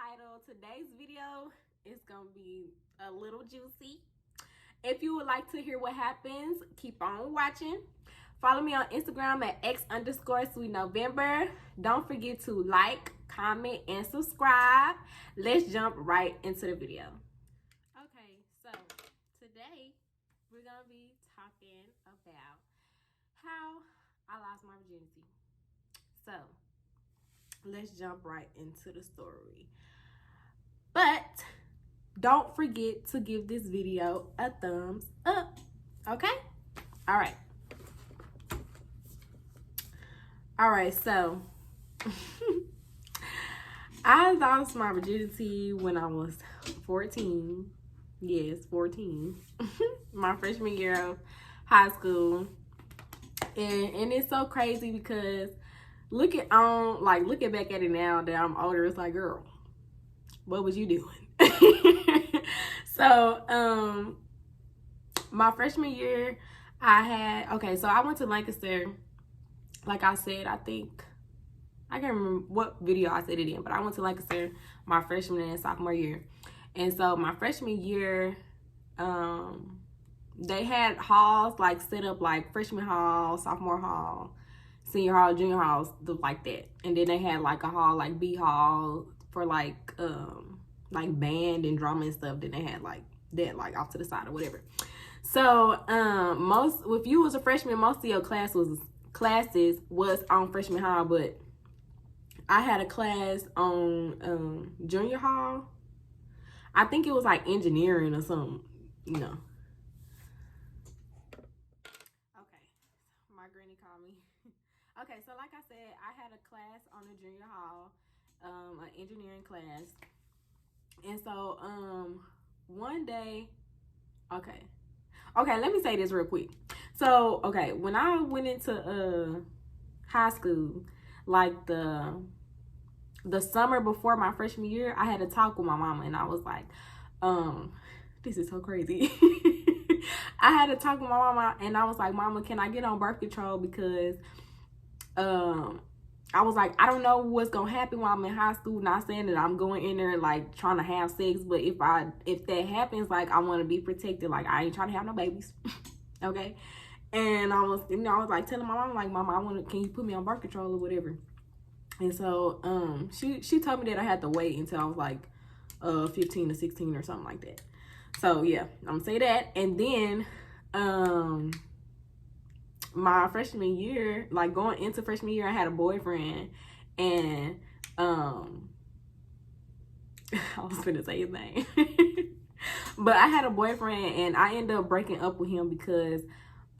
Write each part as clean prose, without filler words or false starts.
title, today's video is gonna be a little juicy. If you would like to hear what happens, keep on watching. Follow me on Instagram at x_sweetnovember. Don't forget to like, comment, and subscribe. Let's jump right into the video. Okay, so today we're gonna be talking about how I lost my virginity. So let's jump right into the story. But don't forget to give this video a thumbs up. Okay? Alright, so I lost my virginity when I was 14. Yes, 14. My freshman year of high school. And it's so crazy because looking back at it now that I'm older, it's like, girl, what was you doing? So my freshman year so I went to Lancaster. Like I said, I can't remember what video I said it in, but I went to Lancaster my freshman and sophomore year. And so my freshman year, they had halls like set up, like freshman hall, sophomore hall, senior hall, junior halls, like that. And then they had like a hall, like B hall, for like band and drama and stuff. Then they had like that, like off to the side or whatever. So if you was a freshman, most of your classes was on freshman hall, but I had a class on junior hall. I think it was like engineering or something, you know. Okay, my granny called me. Okay, so like I said, I had a class on the junior hall, an engineering class. And so one day, okay, let me say this real quick. So, okay, when I went into high school, like the summer before my freshman year, I had a talk with my mama, and I was like, this is so crazy. I had a talk with my mama, and I was like, Mama, can I get on birth control? Because I was like, I don't know what's gonna happen while I'm in high school. Not saying that I'm going in there like trying to have sex, but if that happens, like, I want to be protected. Like, I ain't trying to have no babies. Okay. And I was like telling my mom, like, Mama, can you put me on birth control or whatever? And so she told me that I had to wait until I was like 15 or 16 or something like that. So yeah, I'm gonna say that. And then my freshman year, like going into freshman year, I had a boyfriend, and I was gonna say his name. But I had a boyfriend, and I ended up breaking up with him because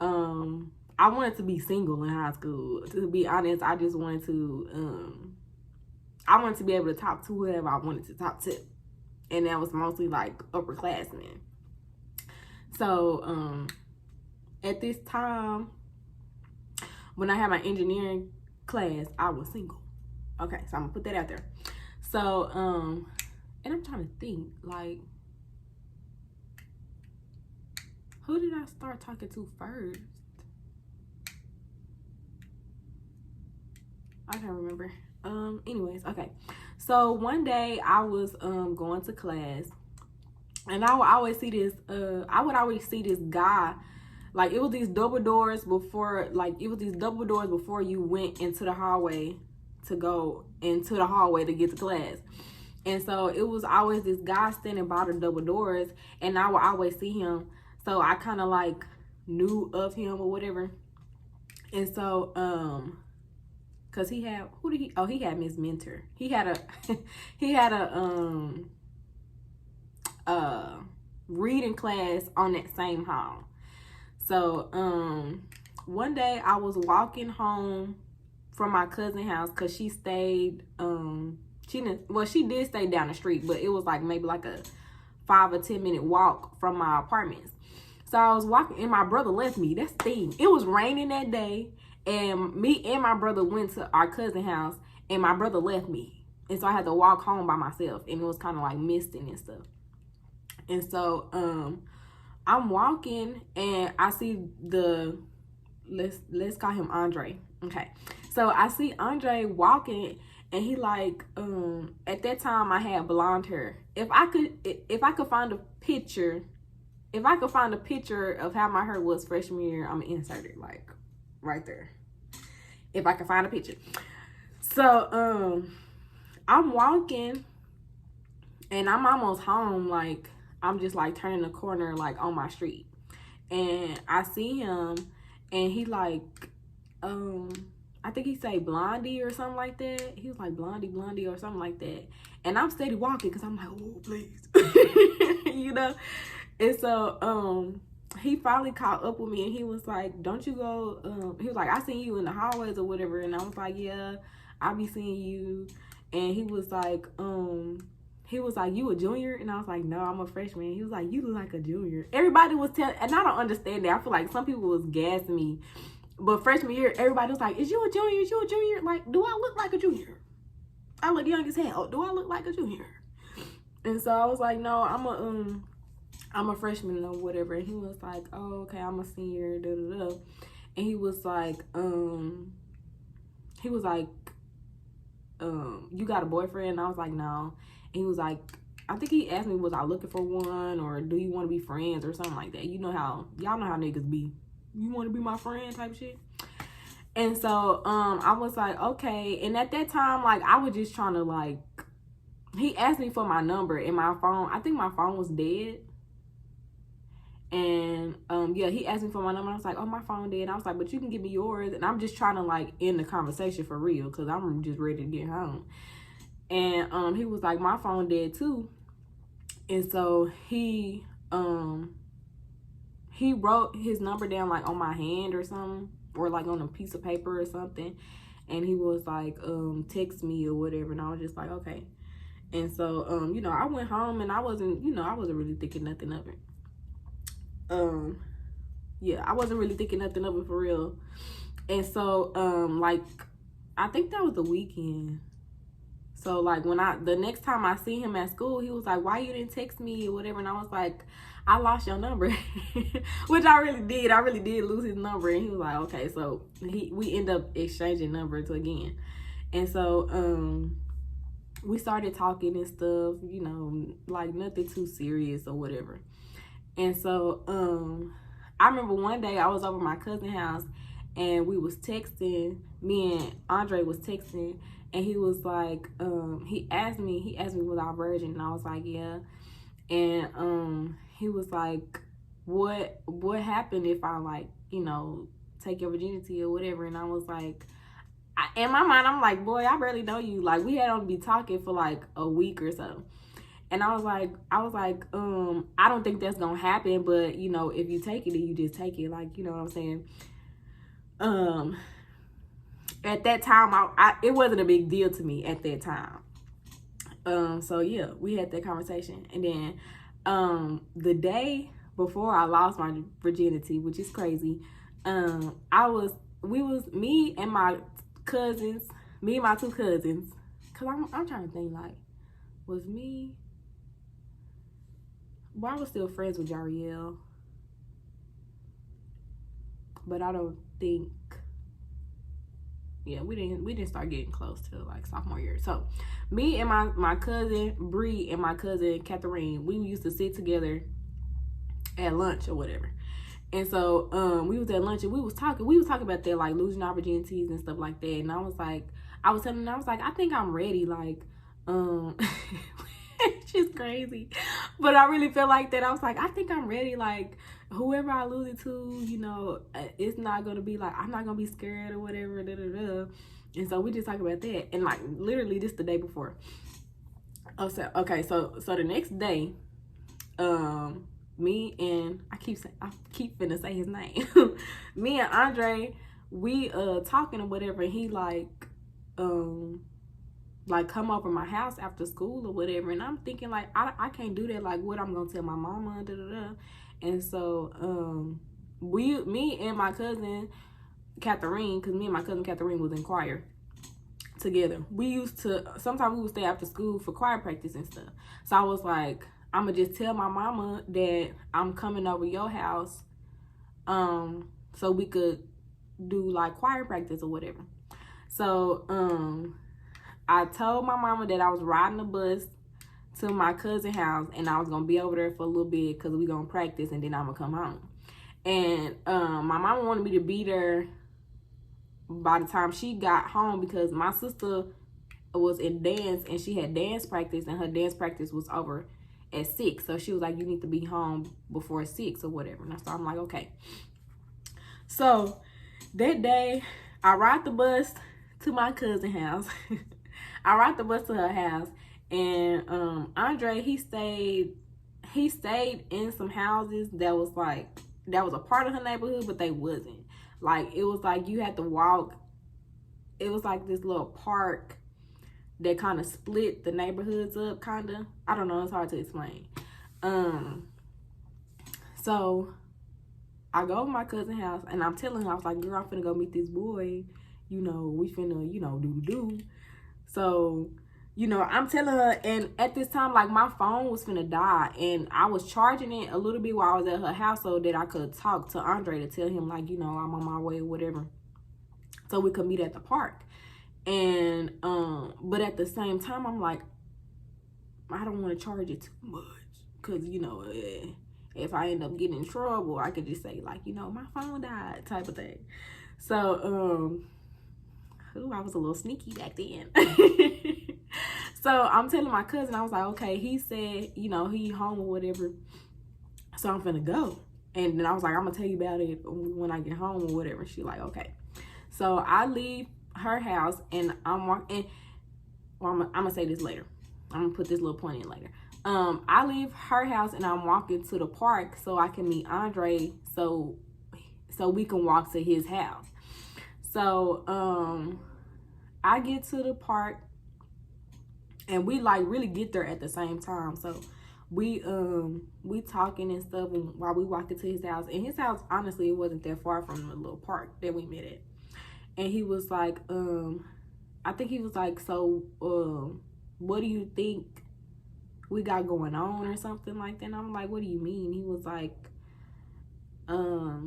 I wanted to be single in high school. To be honest, I just wanted to be able to talk to whoever I wanted to talk to. And that was mostly like upperclassmen. So at this time, when I had my engineering class, I was single. Okay, so I'm gonna put that out there. So and I'm trying to think, like, who did I start talking to first? I can't remember. Anyways, okay. So one day I was going to class, and I would always see this guy. Like, it was these double doors before you went into the hallway to go into the hallway to get to class. And so it was always this guy standing by the double doors, and I would always see him. So I kind of like knew of him or whatever. And so cause he had he had Miss Mentor. He had a reading class on that same hall. So one day I was walking home from my cousin's house, cause she stayed she did stay down the street, but it was like maybe like a 5 or 10 minute walk from my apartments. So I was walking, and my brother left me. That's the thing. It was raining that day, and me and my brother went to our cousin's house, and my brother left me. And so I had to walk home by myself, and it was kind of like misting and stuff. And so I'm walking, and I see let's call him Andre. Okay. So I see Andre walking, And he like, at that time I had blonde hair. If I could find a picture, if I could find a picture of how my hair was freshman year, I'm gonna insert it like right there. If I can find a picture. So I'm walking and I'm almost home, like I'm just like turning the corner like on my street. And I see him and he like I think he say Blondie or something like that. He was like Blondie or something like that. And I'm steady walking because I'm like, oh, please. You know? And so he finally caught up with me and he was like, don't you go, he was like, I seen you in the hallways or whatever. And I was like, yeah, I be seeing you. And he was like, you a junior? And I was like, no, I'm a freshman. He was like, you look like a junior. Everybody was telling, and I don't understand that. I feel like some people was gassing me. But freshman year, everybody was like, is you a junior? Is you a junior? Like, do I look like a junior? I look young as hell. Do I look like a junior? And so I was like, no, I'm a freshman or whatever. And he was like, oh, okay, I'm a senior, da da da. And he was like, you got a boyfriend? And I was like, no. And he was like, I think he asked me, was I looking for one, or do you want to be friends or something like that? You know how, y'all know how niggas be. You want to be my friend type shit. And so I was like, okay. And at that time, like, I was just trying to, like, he asked me for my number and my phone. I think my phone was dead. And yeah, he asked me for my number. I was like, oh, my phone dead. I was like, but you can give me yours. And I'm just trying to, like, end the conversation for real, because I'm just ready to get home. And he was like, my phone dead too. And so he wrote his number down like on my hand or something, or like on a piece of paper or something. And he was like, text me or whatever. And I was just like, okay. And so, you know, I went home and I wasn't really thinking nothing of it. Yeah, I wasn't really thinking nothing of it for real. And so, like, I think that was the weekend. So, like, the next time I see him at school, he was like, why you didn't text me or whatever? And I was like, I lost your number. Which I really did. I really did lose his number. And he was like, okay. So, we end up exchanging numbers again. And so, we started talking and stuff, you know, like nothing too serious or whatever. And so, I remember one day I was over my cousin's house and we was texting. Me and Andre was texting. And he was like, he asked me, was I virgin? And I was like, yeah. And he was like, what happened if I, like, you know, take your virginity or whatever? And I was like, in my mind, I'm like, boy, I barely know you. Like, we had only been talking for like a week or so. And I was like, I don't think that's gonna happen, but, you know, if you take it, then you just take it. Like, you know what I'm saying? At that time, it wasn't a big deal to me at that time. So yeah, we had that conversation. And then the day before I lost my virginity, which is crazy, me and my two cousins, cause I'm trying to think, like, was me, well, I was still friends with Jariel, but I don't think, yeah, we didn't start getting close till like sophomore year. So me and my cousin Bree and my cousin Catherine, we used to sit together at lunch or whatever. And so we was at lunch and we was talking about that, like, losing our virginities and stuff like that. And I was telling them, I think I'm ready, like, she's crazy, but I really feel like that. I was like, I think I'm ready, like, whoever I lose it to, you know, it's not gonna be like, I'm not gonna be scared or whatever, da da da. And so we just talk about that, and like literally this the day before. Oh, so okay, so the next day, me and I keep finna say his name. Me and Andre, we talking or whatever, and he like come over my house after school or whatever, and I'm thinking like I can't do that, like, what I'm gonna tell my mama, da da da. And so me and my cousin Catherine, because me and my cousin Catherine was in choir together, sometimes we would stay after school for choir practice and stuff. So I was like, I'm gonna just tell my mama that I'm coming over your house so we could do like choir practice or whatever. So I told my mama that I was riding the bus to my cousin's house and I was gonna be over there for a little bit because we gonna practice and then I'm gonna come home. And my mama wanted me to be there by the time she got home because my sister was in dance and she had dance practice and her dance practice was over at 6. So she was like, you need to be home before 6 or whatever. And so I'm like, okay. So that day I ride the bus to my cousin's house. I ride the bus to her house, and Andre, he stayed in some houses that was a part of her neighborhood, but they wasn't. Like, it was like you had to walk. It was like this little park that kind of split the neighborhoods up, kind of. I don't know, it's hard to explain. So I go to my cousin's house and I'm telling her, I was like, girl, I'm finna go meet this boy. You know, we finna, do. So, I'm telling her, and at this time, like, my phone was finna die, and I was charging it a little bit while I was at her house so that I could talk to Andre to tell him, like, I'm on my way or whatever, so we could meet at the park. And, but at the same time, I'm like, I don't want to charge it too much, because, if I end up getting in trouble, I could just say, like, my phone died type of thing. So, I was a little sneaky back then. So I'm telling my cousin, I was like, okay, he said, he home or whatever, so I'm finna go. And then I was like, I'm gonna tell you about it when I get home or whatever. She like, okay. So I leave her house and I'm walking. Well, I'm gonna say this later. I'm gonna put this little point in later. I leave her house and I'm walking to the park so I can meet Andre, so we can walk to his house. So I get to the park and we like really get there at the same time. So we talking and stuff while we walking to his house. And his house, honestly, it wasn't that far from the little park that we met at. And he was like, I think he was like, so what do you think we got going on or something like that? And I'm like, what do you mean? He was like, I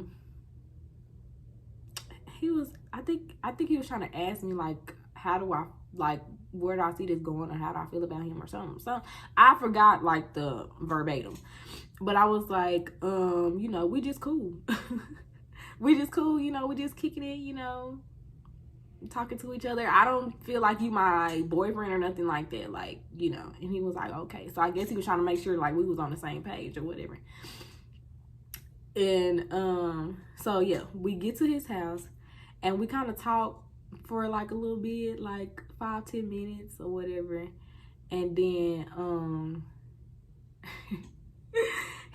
think he was trying to ask me, like, how do I, like, where do I see this going, or how do I feel about him or something. So I forgot, like, the verbatim, but I was like, we just cool. We just cool, we just kicking it, talking to each other. I don't feel like you my boyfriend or nothing like that, like, and he was like, okay. So I guess he was trying to make sure, like, we was on the same page or whatever. And so yeah, we get to his house and we kind of talk for like a little bit, like 5-10 minutes or whatever. And then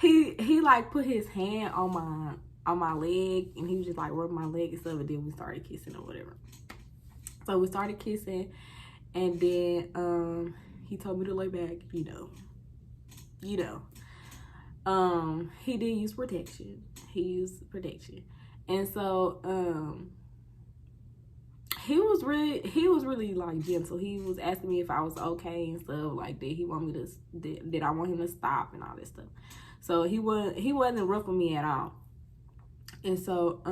he like put his hand on my leg and he was just like rubbing my leg and stuff, and then we started kissing or whatever. So we started kissing, and then he told me to lay back, he did use protection. And so he was really like gentle. He was asking me if I was okay and stuff like that. He wanted me to, did I want him to stop and all this stuff. So he wasn't rough with me at all. And so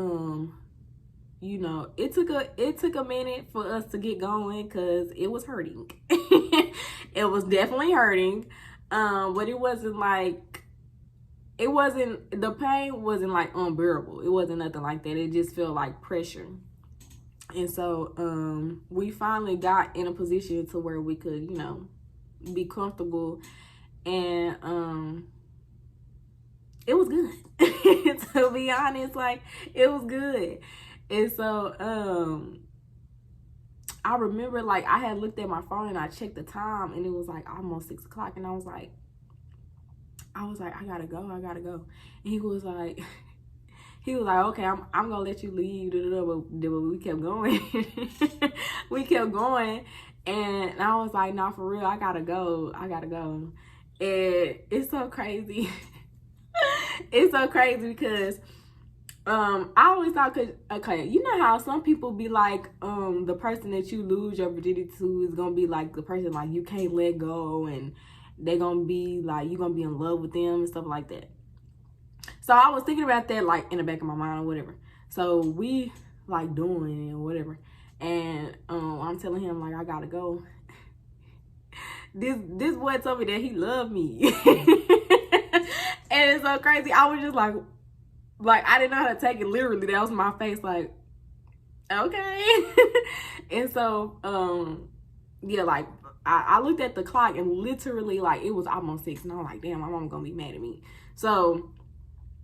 it took a minute for us to get going because it was hurting. It was definitely hurting. But it wasn't like, the pain wasn't like unbearable. It wasn't nothing like that. It just felt like pressure. And so we finally got in a position to where we could, be comfortable, and it was good. To be honest, like, it was good. And so I remember, like, I had looked at my phone and I checked the time and it was like almost 6 o'clock, and I was like, I gotta go. And he was like, okay, I'm gonna let you leave. But we kept going. We kept going, and I was like, nah, for real, I gotta go. And it's so crazy. It's so crazy because I always thought, okay, you know how some people be like, the person that you lose your virginity to is gonna be like the person like you can't let go, and they're gonna be like, you're gonna be in love with them and stuff like that. So I was thinking about that, like, in the back of my mind or whatever. So we like doing it or whatever, and I'm telling him, like, I gotta go. this boy told me that he loved me. And it's so crazy. I was just like I didn't know how to take it literally. That was my face, like, okay. And so, yeah, like, I looked at the clock and literally, like, it was almost 6. And I was like, damn, my mom gonna be mad at me. So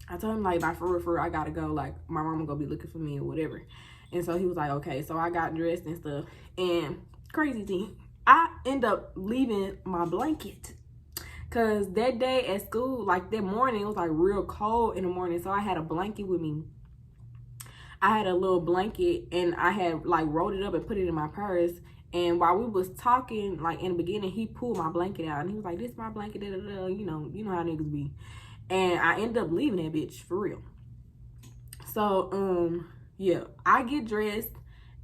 I told him, like, for real, I gotta go. Like, my mama gonna be looking for me or whatever. And so he was like, okay. So I got dressed and stuff. And crazy thing, I end up leaving my blanket. Because that day at school, like, that morning, it was, like, real cold in the morning. So I had a blanket with me. I had a little blanket, and I had, like, rolled it up and put it in my purse. And while we was talking, like, in the beginning, he pulled my blanket out. And he was like, this is my blanket, da, da, da. You know how niggas be. And I ended up leaving that bitch, for real. So, yeah, I get dressed,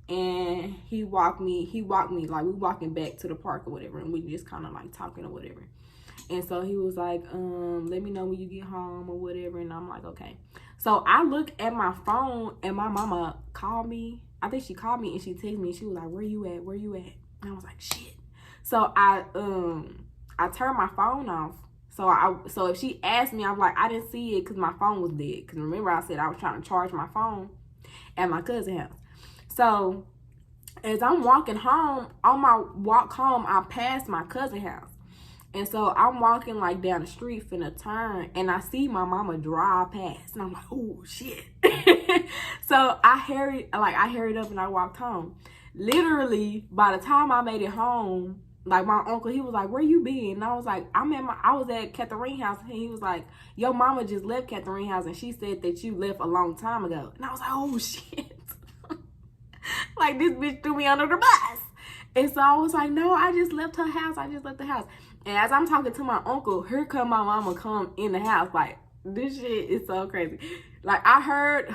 and he walked me, like, we walking back to the park or whatever, and we just kind of, like, talking or whatever. And so he was like, let me know when you get home or whatever. And I'm like, okay. So I look at my phone, and my mama called me. I think she called me, and she texted me. She was like, where you at? Where you at? And I was like, shit. So I turned my phone off. So if she asked me, I'm like, I didn't see it because my phone was dead. Because remember, I said I was trying to charge my phone at my cousin's house. So as I'm walking home, on my walk home, I passed my cousin's house. And so I'm walking, like, down the street finna turn, and I see my mama drive past, and I'm like, oh shit. So I hurried up and I walked home. Literally, by the time I made it home, like, my uncle, he was like, where you been? And I was like, I was at Catherine house, and he was like, your mama just left Catherine house, and she said that you left a long time ago. And I was like, oh shit. Like, this bitch threw me under the bus. And so I was like, no, I just left her house. I just left the house. And as I'm talking to my uncle, here come my mama come in the house. Like, this shit is so crazy. Like, I heard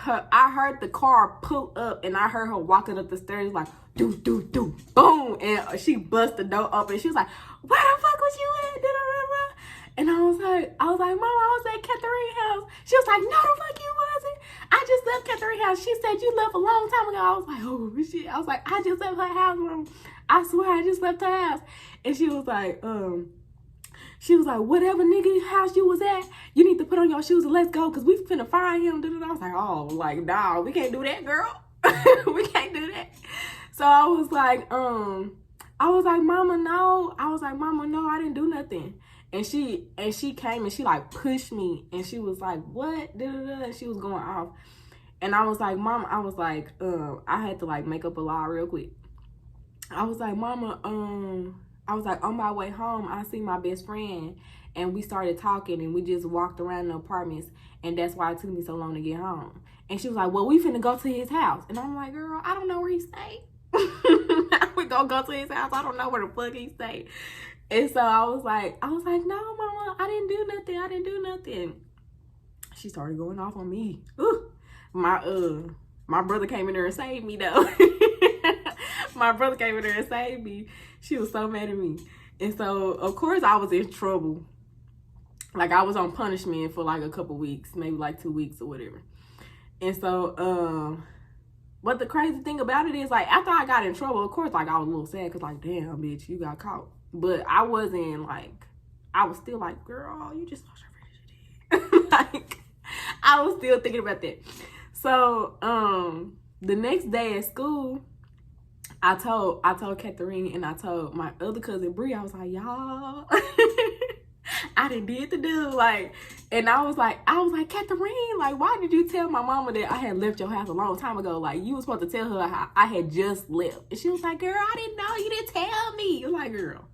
the car pull up, and I heard her walking up the stairs like, do, do, do, boom. And she bust the door open. She was like, where the fuck was you at? And I was like, Mama, I was at Catherine house. She was like, no, the fuck you wasn't. I just left Catherine house. She said you left a long time ago. I was like, oh shit. I was like, I just left her house, Mom. I swear I just left her house. And she was like, whatever nigga house you was at, you need to put on your shoes and let's go, because we finna find him. I was like, oh, like, nah, we can't do that, girl. We can't do that. So I was like, Mama, no. I didn't do nothing. And she came and she, like, pushed me, and she was like, what? And she was going off. And I was like, Mama, I had to, like, make up a lie real quick. I was like, Mama, I was like, on my way home, I see my best friend, and we started talking, and we just walked around the apartments, and that's why it took me so long to get home. And she was like, well, we finna go to his house. And I'm like, girl, I don't know where he stayed. We gonna go to his house. I don't know where the fuck he stayed. And so I was like, no, Mama, I didn't do nothing. She started going off on me. Ooh. My brother came in there and saved me, though. My brother came in there and saved me. She was so mad at me. And so, of course, I was in trouble. Like, I was on punishment for, like, a couple weeks, maybe, like, 2 weeks or whatever. And so, but the crazy thing about it is, like, after I got in trouble, of course, like, I was a little sad because, like, damn, bitch, you got caught. But I wasn't, like, I was still like, girl, you just lost your virginity. Like, I was still thinking about that. So, the next day at school, I told Catherine, and I told my other cousin Bree, I was like, y'all, I done did the do, like, and I was like, Catherine, like, why did you tell my mama that I had left your house a long time ago? Like, you was supposed to tell her how I had just left. And she was like, girl, I didn't know, you didn't tell me. I was like, girl,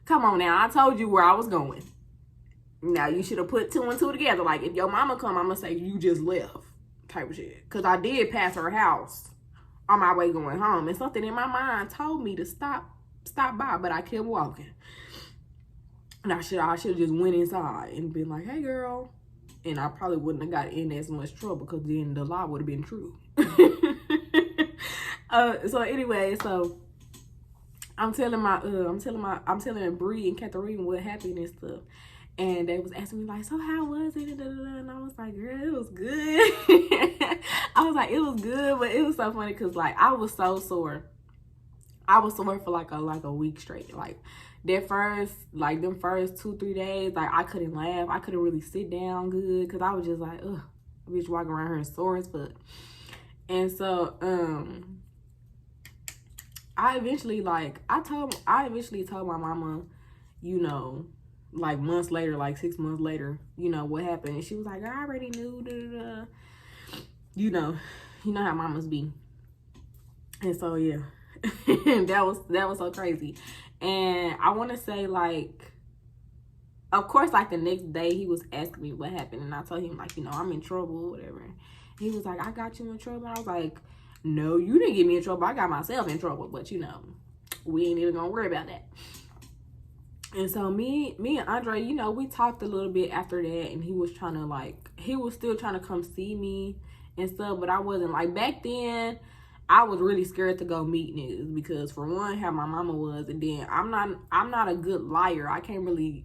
come on now, I told you where I was going. Now, you should have put 2 and 2 together. Like, if your mama come, I'm gonna say you just left, type of shit. Because I did pass her house on my way going home, and something in my mind told me to stop by, but I kept walking. And I should have just went inside and been like, hey, girl. And I probably wouldn't have got in as much trouble, because then the lie would have been true. So anyway, so I'm telling Bree and Catherine what happened and stuff. And they was asking me, like, so how was it? And I was like, girl, it was good. I was like, it was good, but it was so funny because, like, I was so sore. I was sore for like a week straight. Like them first 2-3 days, like I couldn't laugh. I couldn't really sit down good because I was just like, ugh, bitch walking around here sore as fuck. And so I eventually told my mama, you know, like months later, like 6 months later, you know, what happened. And she was like, I already knew, da, da, da. You know how mamas be. And so yeah, that was so crazy. And I want to say, like, of course, like the next day he was asking me what happened, and I told him, like, you know, I'm in trouble, whatever. He was like, I got you in trouble. And I was like, no, you didn't get me in trouble. I got myself in trouble. But you know, we ain't even gonna worry about that. And so me and Andre, you know, we talked a little bit after that, and he was still trying to come see me and stuff, but I wasn't. Like, back then, I was really scared to go meet niggas because, for one, how my mama was, and then I'm not a good liar. I can't really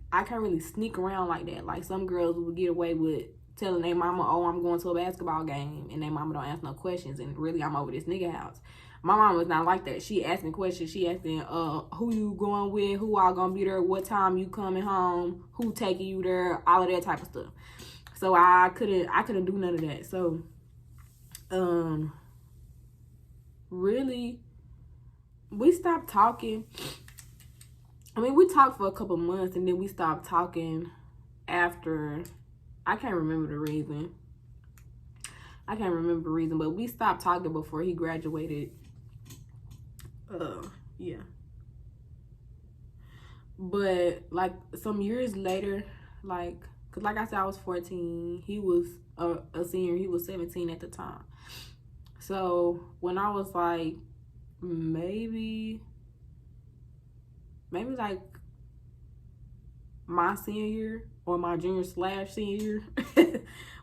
sneak around like that. Like, some girls would get away with telling their mama, oh, I'm going to a basketball game, and their mama don't ask no questions, and really I'm over this nigga house. My mom was not like that. She asked me questions. She asked me, who you going with, who all gonna be there, what time you coming home, who taking you there, all of that type of stuff. So I couldn't do none of that. So really, we stopped talking. I mean, we talked for a couple months, and then we stopped talking after. I can't remember the reason. But we stopped talking before he graduated. Yeah. But like some years later, like, cause like I said, I was 14. He was a senior. He was 17 at the time. So when I was like maybe like my senior year or my junior / senior year,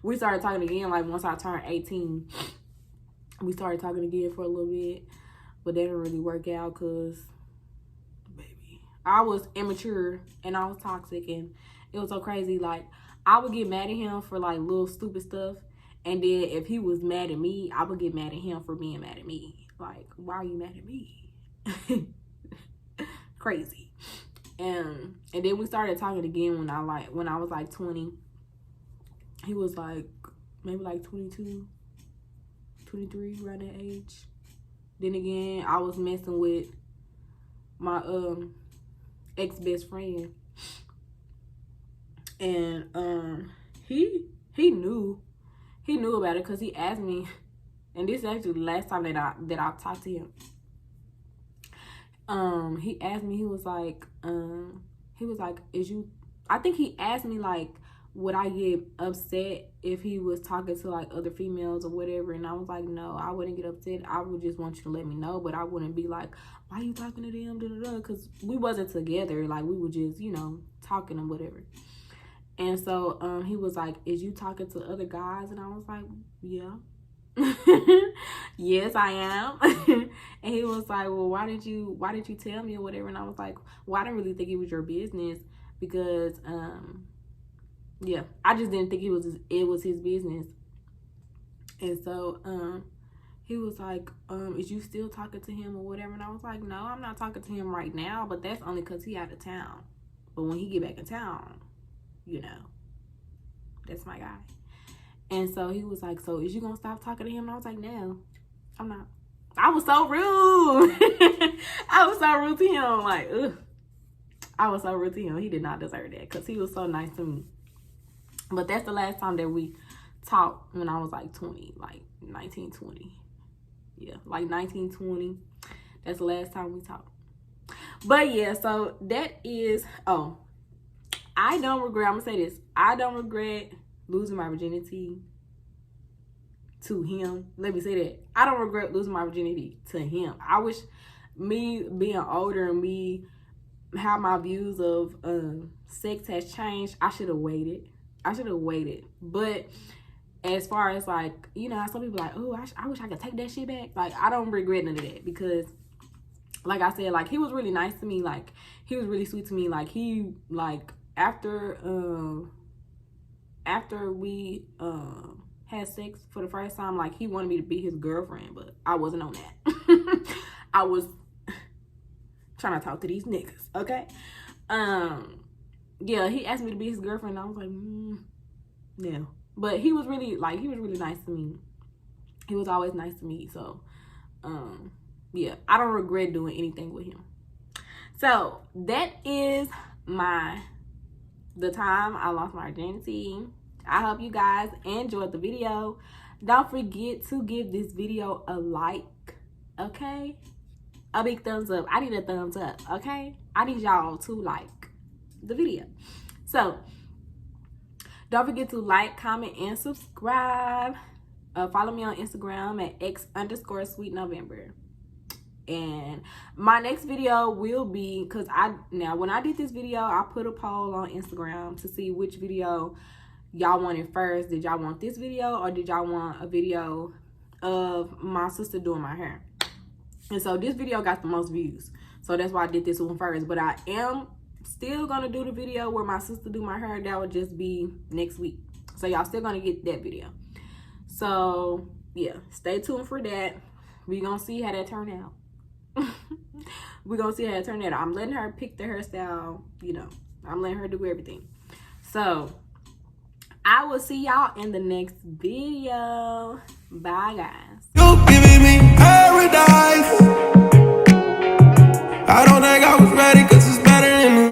we started talking again. Like once I turned 18, we started talking again for a little bit, but that didn't really work out because, baby, I was immature and I was toxic, and it was so crazy. Like, I would get mad at him for like little stupid stuff, and then if he was mad at me, I would get mad at him for being mad at me. Like, why are you mad at me? Crazy. And then we started talking again when I was like 20. He was like maybe like 22, 23, around that age. Then again, I was messing with my ex-best friend, and he knew about it because he asked me, and this is actually the last time that I talked to him. He asked me, he was like, I think he asked me, like, would I get upset if he was talking to, like, other females or whatever? And I was like, no, I wouldn't get upset. I would just want you to let me know, but I wouldn't be like, why are you talking to them, da-da-da? Because we wasn't together. Like, we were just, you know, talking and whatever. And so, he was like, is you talking to other guys? And I was like, yeah. Yes, I am. And he was like, well, why did you tell me or whatever? And I was like, well, I didn't really think it was your business because yeah, I just didn't think it was his business. And so he was like, is you still talking to him or whatever? And I was like, no, I'm not talking to him right now, but that's only because he out of town. But when he get back in town, you know, that's my guy. And so he was like, so is you gonna stop talking to him? And I was like, no, I'm not. I was so rude. I was so rude to him. Like, ugh. I was so rude to him. He did not deserve that because he was so nice to me. But that's the last time that we talked, when I was like 20, like 19, 20. Yeah, like 19, 20. That's the last time we talked. But yeah, so that is, I don't regret, I'm gonna say this. I don't regret losing my virginity to him. Let me say that. I don't regret losing my virginity to him. I wish, me being older and me how my views of sex has changed, I should have waited. But as far as, like, you know, some people like, oh, I wish I could take that shit back. Like, I don't regret none of that because, like I said, like, he was really nice to me. Like, he was really sweet to me. Like, he, like, after we had sex for the first time, like, he wanted me to be his girlfriend, but I wasn't on that. trying to talk to these niggas, okay? Yeah, he asked me to be his girlfriend. And I was like, no. But he was really nice to me. He was always nice to me. So, yeah, I don't regret doing anything with him. So that is the time I lost my virginity. I hope you guys enjoyed the video. Don't forget to give this video a like, okay? A big thumbs up. I need a thumbs up, okay? I need y'all to like the video. So don't forget to like, comment, and subscribe. Follow me on Instagram at x_sweetnovember. And my next video will be, because when I did this video, I put a poll on Instagram to see which video y'all wanted first. Did y'all want this video, or did y'all want a video of my sister doing my hair? And so this video got the most views, so that's why I did this one first. But I am still gonna do the video where my sister do my hair. That would just be next week, so y'all still gonna get that video. So yeah, stay tuned for that. We gonna see how that turn out. We're gonna see how it turned out. I'm letting her pick the hairstyle, you know. I'm letting her do everything. So I will see y'all in the next video. Bye, guys. You're giving me paradise. I don't think I was ready, 'cause